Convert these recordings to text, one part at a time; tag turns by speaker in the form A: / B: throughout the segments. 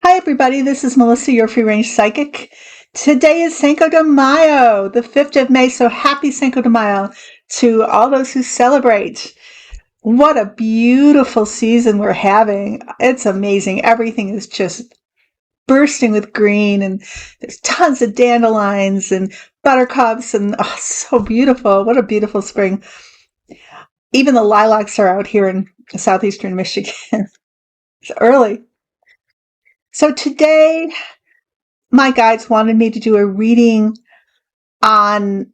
A: Hi, everybody. This is Melissa, your free range psychic. Today is Cinco de Mayo, the 5th of May. So happy Cinco de Mayo to all those who celebrate. What a beautiful season we're having. It's amazing. Everything is just bursting with green, and there's tons of dandelions and buttercups, and so beautiful. What a beautiful spring. Even the lilacs are out here in southeastern Michigan. It's early. So today, my guides wanted me to do a reading on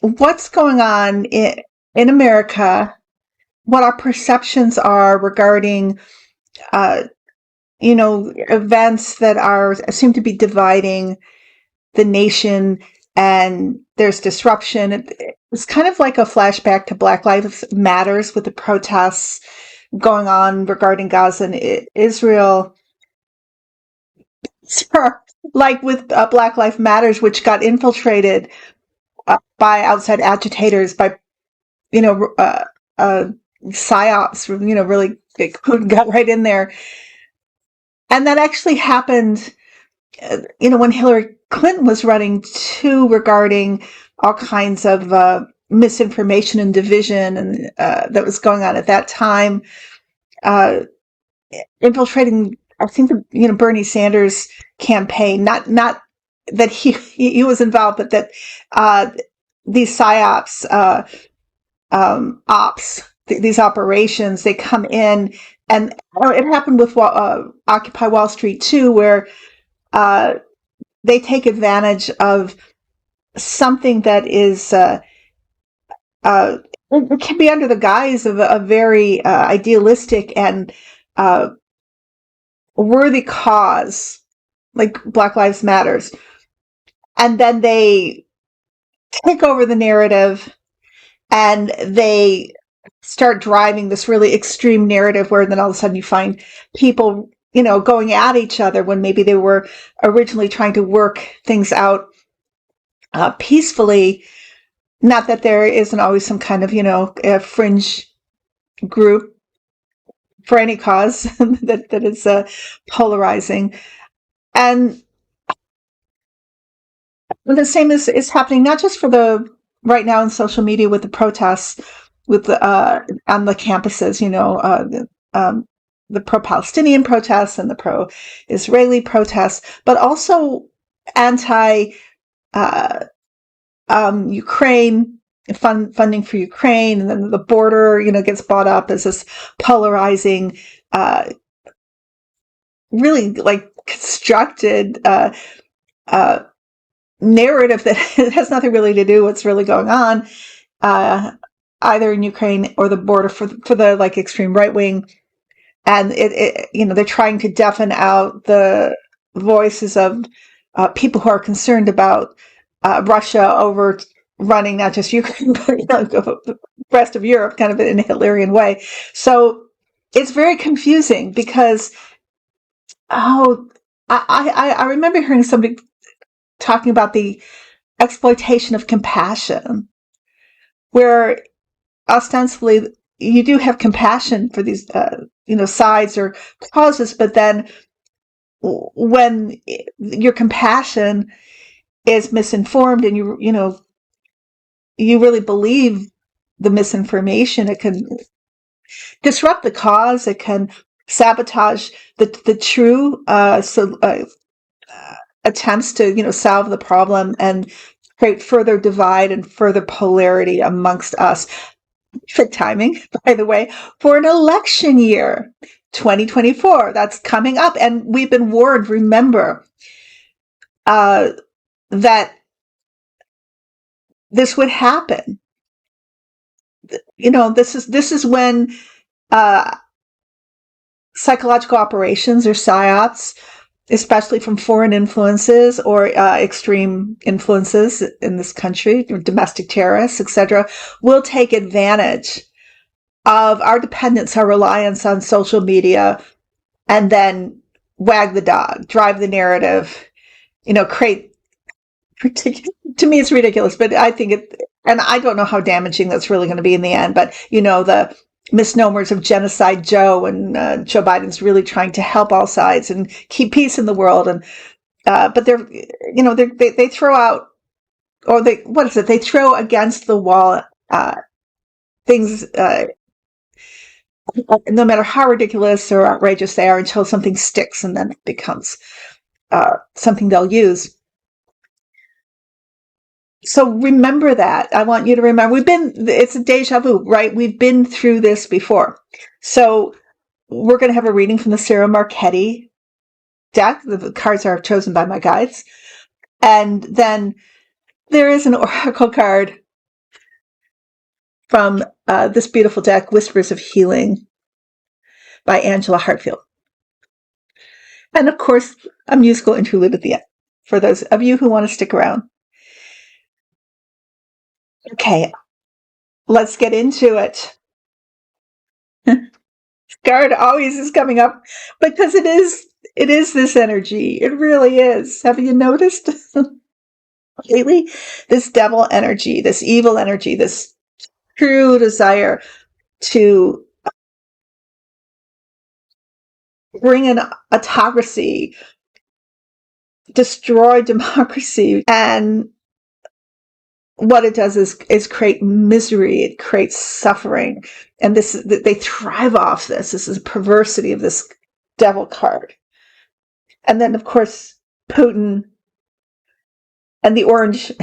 A: what's going on in America, what our perceptions are regarding, uh, events that seem to be dividing the nation, and there's disruption. It's kind of like a flashback to Black Lives Matters with the protests going on regarding Gaza and Israel. Like with Black Lives Matters, which got infiltrated by outside agitators, by you know uh, uh, psyops, really got right in there, and that actually happened. When Hillary Clinton was running too, regarding all kinds of misinformation and division, and that was going on at that time, uh, infiltrating. I think Bernie Sanders campaign, not that he was involved, but that these psyops, these operations, they come in, and it happened with Occupy Wall Street too, where they take advantage of something that is it can be under the guise of a very idealistic and worthy cause, like Black Lives Matters, and then they take over the narrative, and they start driving this really extreme narrative, where then all of a sudden you find people, going at each other when maybe they were originally trying to work things out peacefully. Not that there isn't always some kind of, a fringe group for any cause that is polarizing. And the same is happening not just for the right now in social media with the protests with the on the campuses, the pro-Palestinian protests and the pro-Israeli protests, but also anti Ukraine, funding for Ukraine, and then the border, gets bought up as this polarizing, really like constructed narrative that has nothing really to do with what's really going on, either in Ukraine or the border, for the like extreme right wing. And they're trying to deafen out the voices of people who are concerned about Russia overrunning not just Ukraine, but the rest of Europe, kind of in a Hitlerian way. So it's very confusing because I remember hearing somebody talking about the exploitation of compassion, where ostensibly you do have compassion for these sides or causes, but then when your compassion is misinformed, and you really believe the misinformation, it can disrupt the cause. It can sabotage the true attempts to solve the problem, and create further divide and further polarity amongst us. Perfect timing, by the way, for an election year, 2024. That's coming up, and we've been warned. Remember that this would happen. This is when psychological operations, or psyops, especially from foreign influences or extreme influences in this country, domestic terrorists, etc., will take advantage of our dependence, our reliance on social media, and then wag the dog, drive the narrative, create. To me, it's ridiculous, but I think and I don't know how damaging that's really going to be in the end. But the misnomers of Genocide Joe, and Joe Biden's really trying to help all sides and keep peace in the world. And but they throw out, or they throw against the wall things, no matter how ridiculous or outrageous they are, until something sticks, and then it becomes something they'll use. So remember that. I want you to remember, it's a deja vu, right? We've been through this before. So we're going to have a reading from the Sarah Marchetti deck. The cards are chosen by my guides. And then there is an oracle card from this beautiful deck, Whispers of Healing by Angela Hartfield. And of course, a musical interlude at the end for those of you who want to stick around. Okay, let's get into it. Card always is coming up because it is this energy. It really is. Have you noticed lately? This devil energy, this evil energy, this true desire to bring in autocracy, destroy democracy, and what it does is create misery. It creates suffering, and they thrive off this. This is a perversity of this devil card. And then, of course, Putin and the orange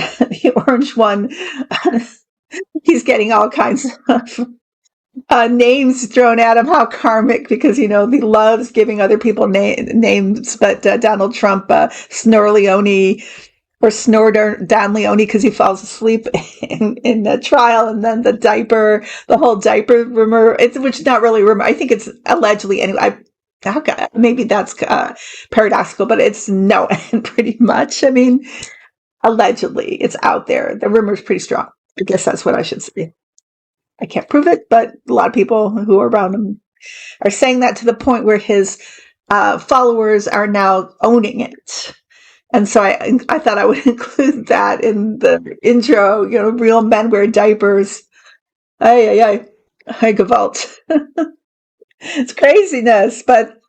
A: one. He's getting all kinds of names thrown at him. How karmic, because he loves giving other people names. But Donald Trump, Snorleone, or Snore Don Leone, because he falls asleep in the trial, and then the whole diaper rumor, which is not really rumor. I think it's allegedly anyway. Maybe that's paradoxical, but it's no, pretty much. I mean, allegedly, it's out there. The rumor is pretty strong. I guess that's what I should say. I can't prove it, but a lot of people who are around him are saying that, to the point where his followers are now owning it. And so I thought I would include that in the intro. Real men wear diapers. Ay, Gewalt. It's craziness, but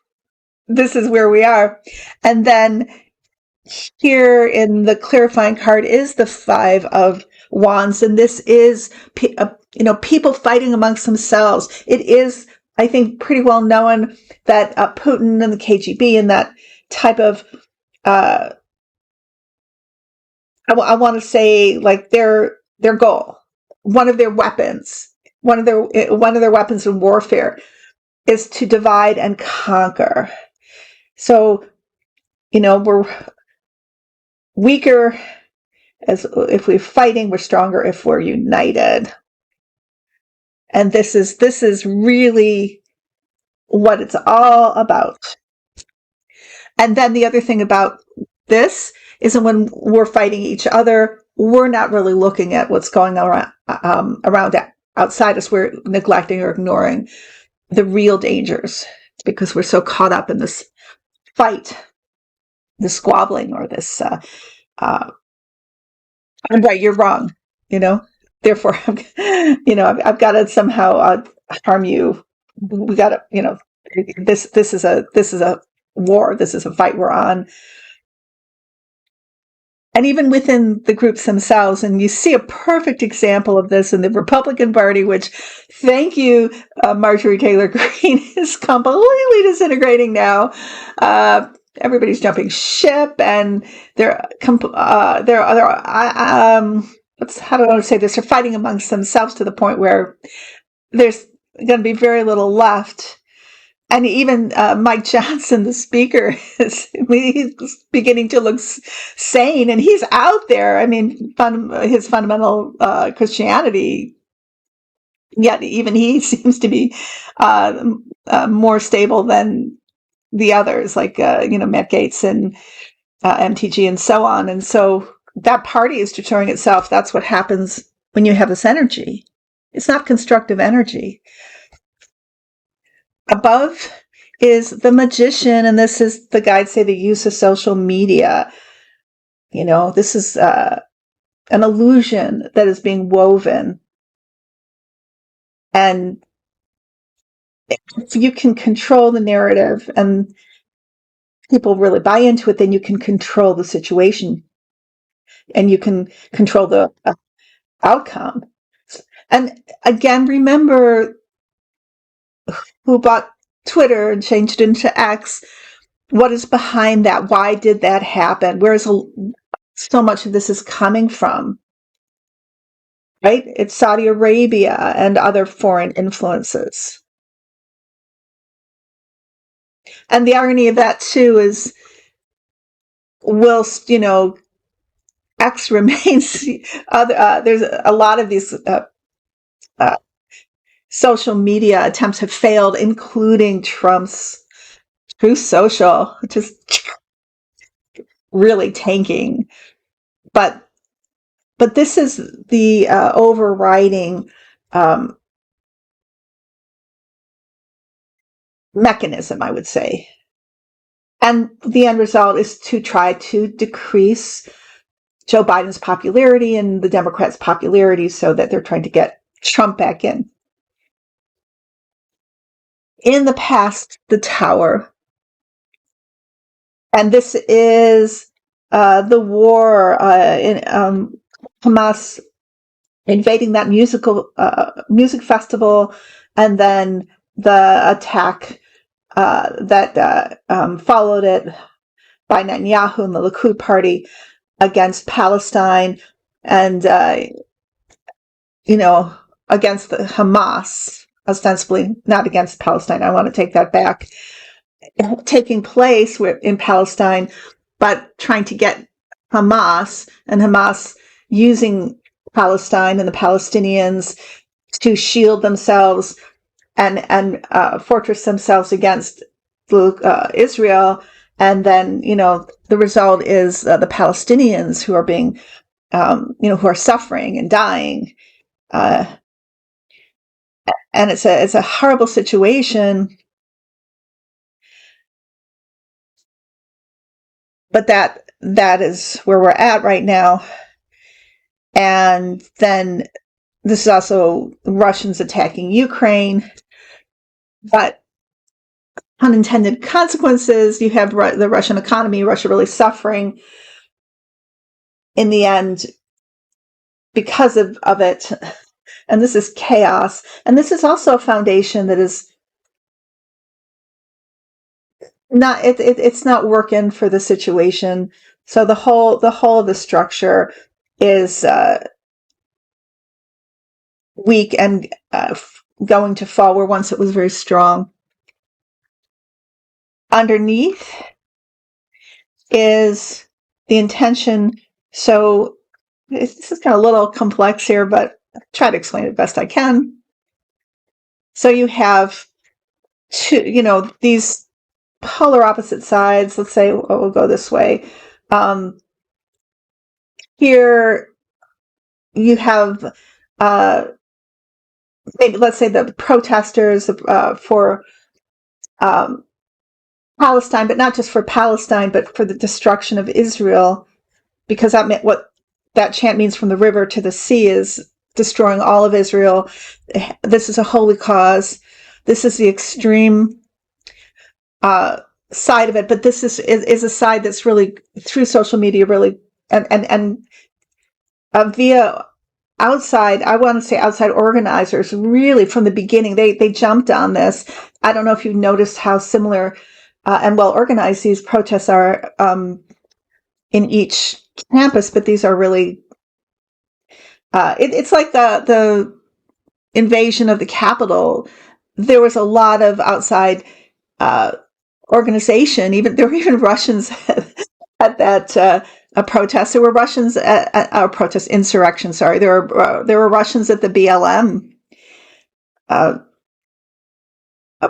A: this is where we are. And then here in the clarifying card is the Five of Wands, and this is people fighting amongst themselves. It is, I think, pretty well known that Putin and the KGB and that type of I want to say, like, their goal, one of their weapons in warfare is to divide and conquer. So, we're weaker as if we're fighting. We're stronger if we're united. And this is really what it's all about. And then the other thing about this is that when we're fighting each other, we're not really looking at what's going on around outside us. We're neglecting or ignoring the real dangers because we're so caught up in this fight, this squabbling, or this I'm right, you're wrong, therefore I've got to somehow harm you. We got to, this is a war. This is a fight we're on. And even within the groups themselves, and you see a perfect example of this in the Republican Party, which, thank you, Marjorie Taylor Greene, is completely disintegrating now. Everybody's jumping ship, and how do I want to say this? They're fighting amongst themselves to the point where there's going to be very little left. And even Mike Johnson, the speaker, he's beginning to look sane, and he's out there. I mean, his fundamental Christianity, yet even he seems to be more stable than the others, like Matt Gaetz and MTG and so on. And so that party is destroying itself. That's what happens when you have this energy. It's not constructive energy. Above is the Magician, and this is, the guides say, the use of social media. This is an illusion that is being woven. And if you can control the narrative and people really buy into it, then you can control the situation and you can control the outcome. And again, remember who bought Twitter and changed it into X. What is behind that? Why did that happen? Where is so much of this is coming from? Right? It's Saudi Arabia and other foreign influences. And the irony of that too is, whilst X remains, there's a lot of these uh, social media attempts have failed, including Trump's Truth Social, which is really tanking. But this is the overriding mechanism, I would say. And the end result is to try to decrease Joe Biden's popularity and the Democrats' popularity so that they're trying to get Trump back in. In the past, the tower, and this is the war in Hamas invading that music festival, and then the attack that followed it by Netanyahu and the Likud party against Palestine, and against the Hamas, ostensibly not against Palestine. I want to take that back. Taking place in Palestine, but trying to get Hamas using Palestine and the Palestinians to shield themselves and fortress themselves against Israel. And then, the result is the Palestinians who are being, who are suffering and dying. And it's a horrible situation. But that is where we're at right now. And then this is also Russians attacking Ukraine. But unintended consequences, you have the Russian economy, Russia really suffering in the end because of it. And this is chaos. And this is also a foundation that is not, it's not working for the situation. So the whole of the structure is weak and going to fall where once it was very strong. Underneath is the intention. So this is kind of a little complex here, but I'll try to explain it best I can. So you have two, these polar opposite sides. Let's say we'll go this way. Here you have maybe, let's say, the protesters for Palestine, but not just for Palestine, but for the destruction of Israel, because that meant what that chant means, from the river to the sea, is destroying all of Israel. This is a holy cause. This is the extreme side of it, but this is a side that's really, through social media, really, and via outside, I want to say outside organizers, really from the beginning, they jumped on this. I don't know if you've noticed how similar and well organized these protests are in each campus, but these are really, it's like the invasion of the Capitol. There was a lot of outside organization. There were even Russians at that protest. There were Russians at protest insurrection. Sorry, there were Russians at the BLM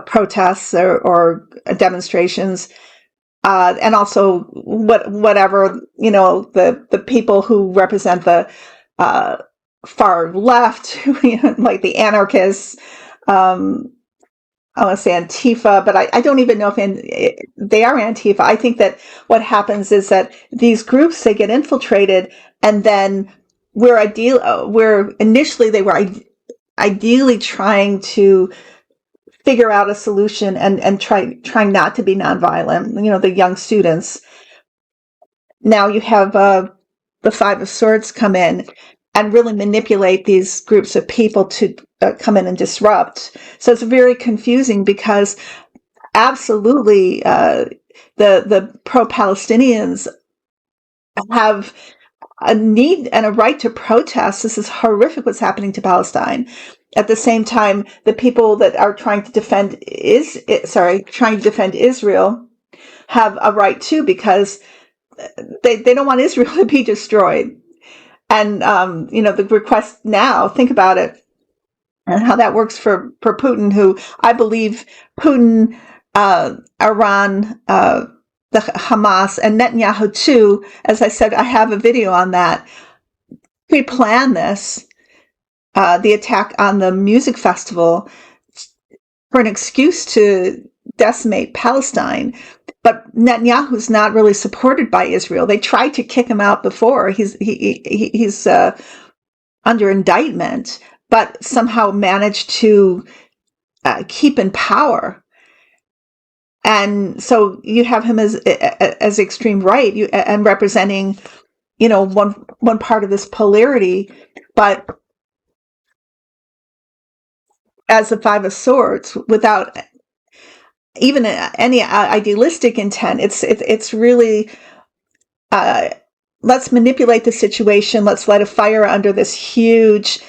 A: protests or demonstrations, and also whatever the people who represent the far left, like the anarchists. I want to say Antifa, but I don't even know if they are Antifa. I think that what happens is that these groups, they get infiltrated, and then where initially they were ideally trying to figure out a solution and trying not to be nonviolent. The young students. Now you have the Five of Swords come in and really manipulate these groups of people to come in and disrupt. So it's very confusing because absolutely the pro-Palestinians have a need and a right to protest. This is horrific what's happening to Palestine. At the same time, the people that are trying to defend Israel have a right too, because they don't want Israel to be destroyed. And the request now, think about it, and how that works for Putin, who I believe Putin, Iran, the Hamas, and Netanyahu too. As I said, I have a video on that. We planned this, the attack on the music festival, for an excuse to decimate Palestine. But Netanyahu's not really supported by Israel. They tried to kick him out before. He's under indictment, but somehow managed to keep in power. And so you have him as extreme right, and representing, one part of this polarity, but as the Five of Swords, without even any idealistic intent. It's really, let's manipulate the situation. Let's light a fire under this huge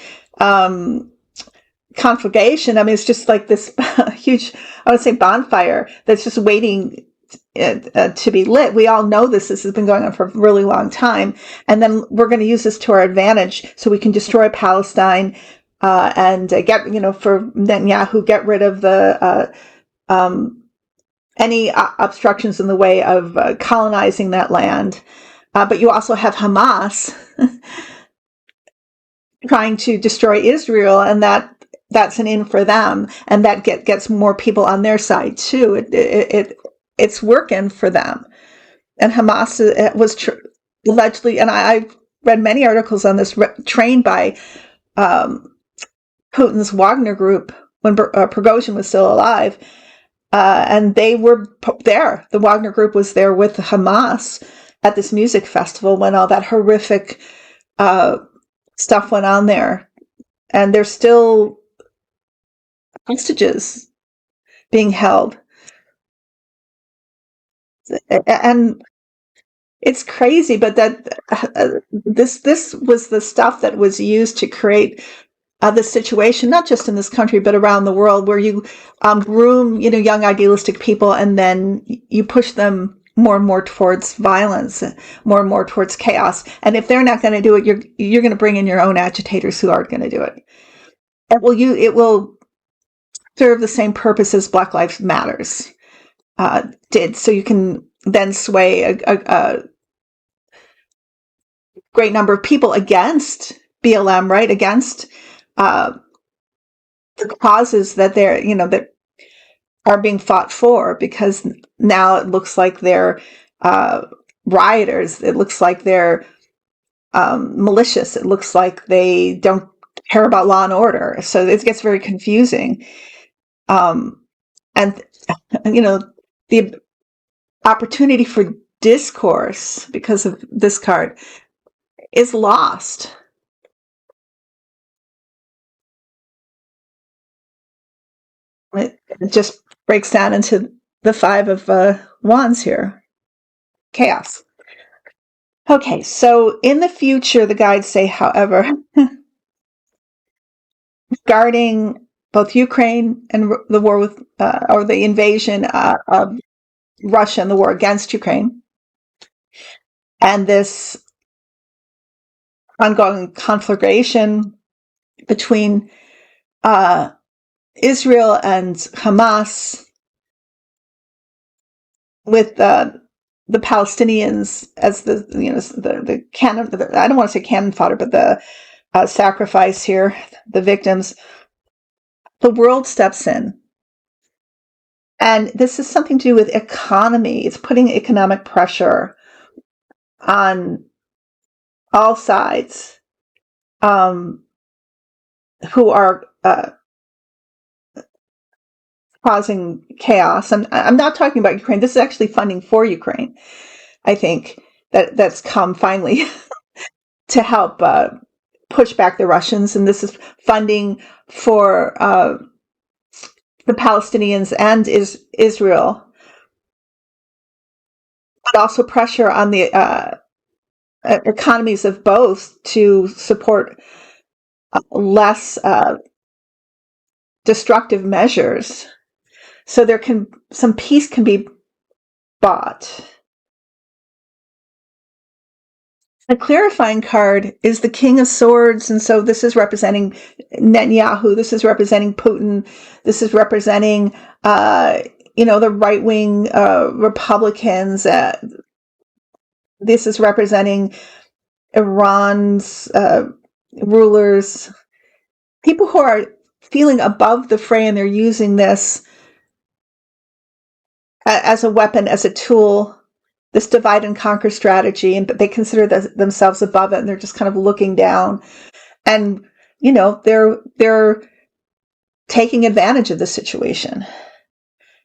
A: conflagration. I mean, it's just like this huge, I would say, bonfire that's just waiting to be lit. We all know this. This has been going on for a really long time. And then we're going to use this to our advantage so we can destroy Palestine and get, for Netanyahu, get rid of the any obstructions in the way of colonizing that land. But you also have Hamas trying to destroy Israel, and that's an in for them, and that gets more people on their side too. It's working for them. And Hamas was allegedly, and I've read many articles on this, trained by Putin's Wagner group when Prigozhin was still alive. And they were there. The Wagner group was there with Hamas at this music festival when all that horrific stuff went on there. And there's still hostages being held. And it's crazy, but that this was the stuff that was used to create the situation, not just in this country, but around the world, where you groom, young idealistic people, and then you push them more and more towards violence, more and more towards chaos. And if they're not going to do it, you're going to bring in your own agitators who aren't going to do it. And it will serve the same purpose as Black Lives Matters did. So you can then sway a great number of people against BLM, right? Against the causes that that are being fought for, because now it looks like they're rioters. It looks like they're malicious. It looks like they don't care about law and order. So it gets very confusing. And the opportunity for discourse because of this card is lost. It just breaks down into the Five of Wands here. Chaos. Okay, so in the future, the guides say, however, regarding both Ukraine and the war with, or the invasion of Russia and the war against Ukraine, and this ongoing conflagration between Israel and Hamas, with the Palestinians as the cannon. I don't want to say cannon fodder, but the sacrifice here, the victims. The world steps in, and this is something to do with economy. It's putting economic pressure on all sides, who are causing chaos. I'm not talking about Ukraine. This is actually funding for Ukraine. I think that's come finally to help push back the Russians, and this is funding for the Palestinians and Israel, but also pressure on the economies of both to support less destructive measures, so some peace can be bought. The clarifying card is the King of Swords, and so this is representing Netanyahu. This is representing Putin. This is representing, the right-wing Republicans. This is representing Iran's rulers, people who are feeling above the fray, and they're using this as a weapon, as a tool, this divide and conquer strategy, and they consider themselves above it, and they're just kind of looking down, and they're taking advantage of the situation.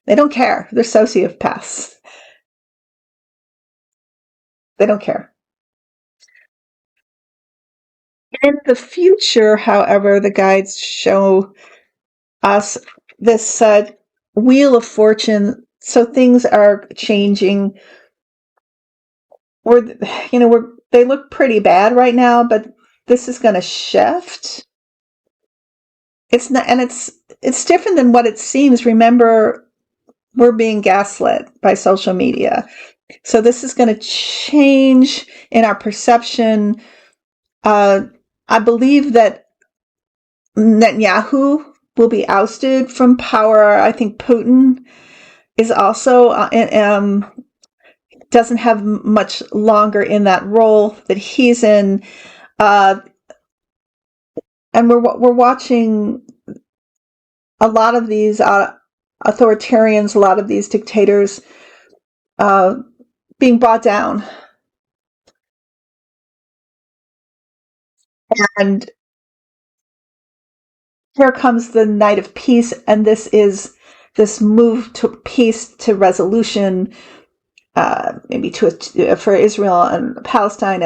A: They don't care. They're sociopaths. They don't care. In the future, however, the guides show us this wheel of fortune. So things are changing. They look pretty bad right now, but this is going to shift. It's not, and it's different than what it seems. Remember, we're being gaslit by social media. So this is going to change in our perception. I believe that Netanyahu will be ousted from power. I think Putin is also doesn't have much longer in that role that he's in, and we're watching a lot of these authoritarians, a lot of these dictators being brought down, and here comes the night of peace, and this is this move to peace, to resolution. Maybe for Israel and Palestine,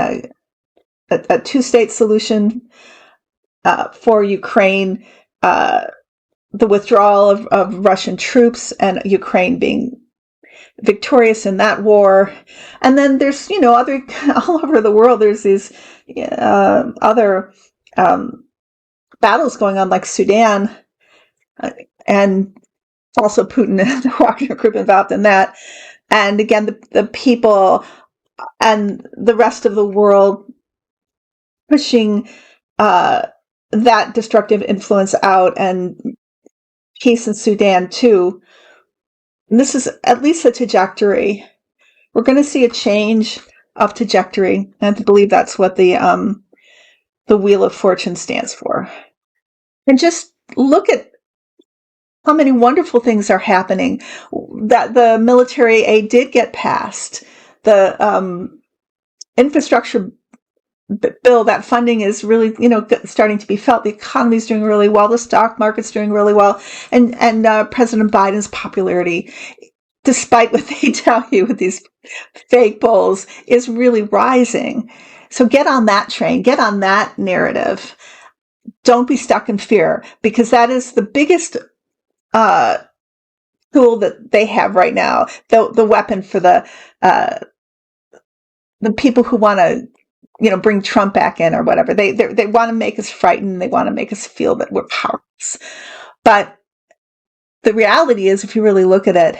A: a two-state solution, for Ukraine, the withdrawal of Russian troops, and Ukraine being victorious in that war. And then there's, other all over the world, there's these other battles going on, like Sudan, and also Putin and the Wagner Group involved in that. And again, the people and the rest of the world pushing that destructive influence out, and peace in Sudan too. And this is at least a trajectory. We're going to see a change of trajectory, and I believe that's what the Wheel of Fortune stands for. And just look at how many wonderful things are happening. That the military aid did get passed. The infrastructure bill, that funding is really, starting to be felt. The economy is doing really well. The stock market's doing really well. And President Biden's popularity, despite what they tell you with these fake polls, is really rising. So get on that train. Get on that narrative. Don't be stuck in fear, because that is the biggest tool that they have right now, the weapon for the people who want to, bring Trump back in or whatever. They want to make us frightened. They want to make us feel that we're powerless. But the reality is, if you really look at it,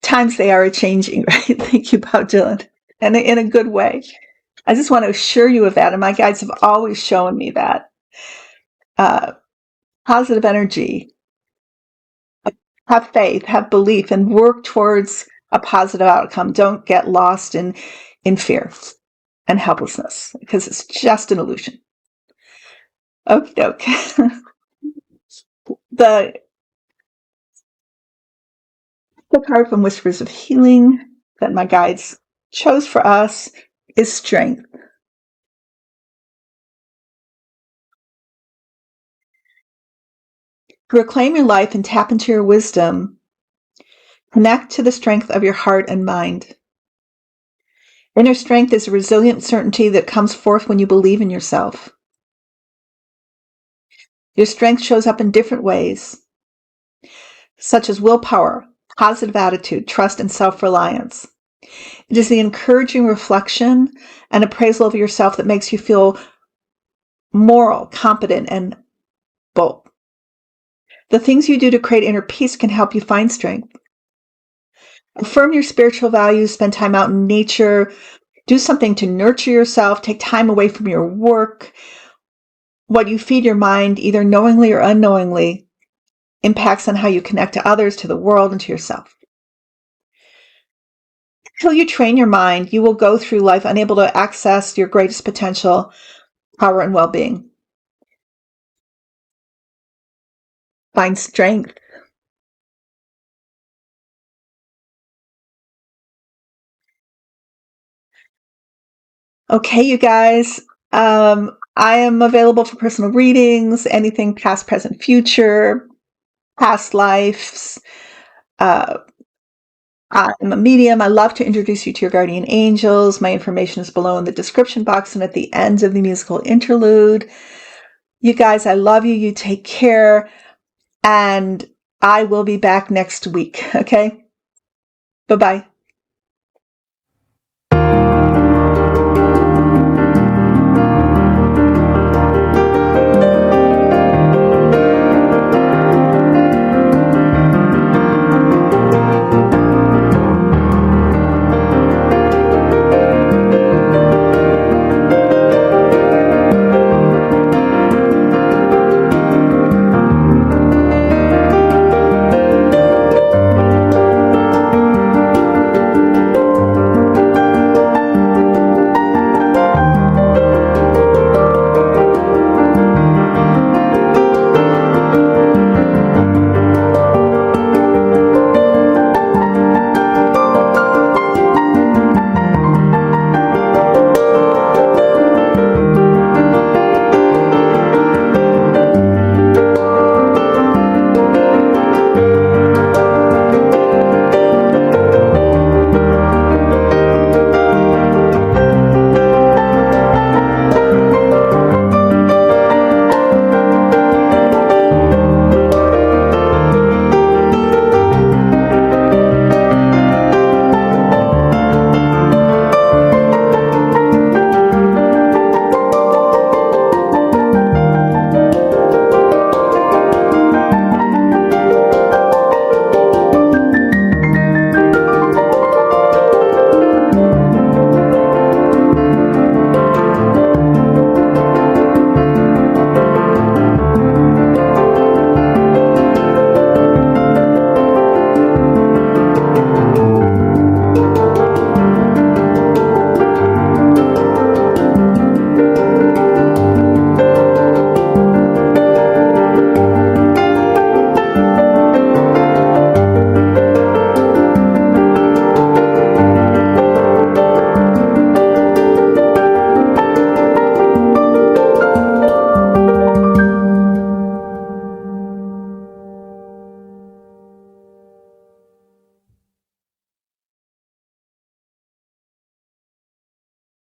A: times they are changing, right? Thank you, Bob Dylan, and in a good way. I just want to assure you of that, and my guides have always shown me that. Positive energy, have faith, have belief, and work towards a positive outcome. Don't get lost in fear and helplessness, because it's just an illusion. Okie doke. The card from Whispers of Healing that my guides chose for us is strength. To reclaim your life and tap into your wisdom, connect to the strength of your heart and mind. Inner strength is a resilient certainty that comes forth when you believe in yourself. Your strength shows up in different ways, such as willpower, positive attitude, trust, and self-reliance. It is the encouraging reflection and appraisal of yourself that makes you feel moral, competent, and bold. The things you do to create inner peace can help you find strength. Affirm your spiritual values, spend time out in nature, do something to nurture yourself, take time away from your work. What you feed your mind, either knowingly or unknowingly, impacts on how you connect to others, to the world, and to yourself. Until you train your mind, you will go through life unable to access your greatest potential, power, and well-being. Find strength. Okay, you guys. I am available for personal readings, anything past, present, future, past lives. I'm a medium. I love to introduce you to your guardian angels. My information is below in the description box and at the end of the musical interlude. You guys, I love you. You take care. And I will be back next week. Okay? Bye-bye.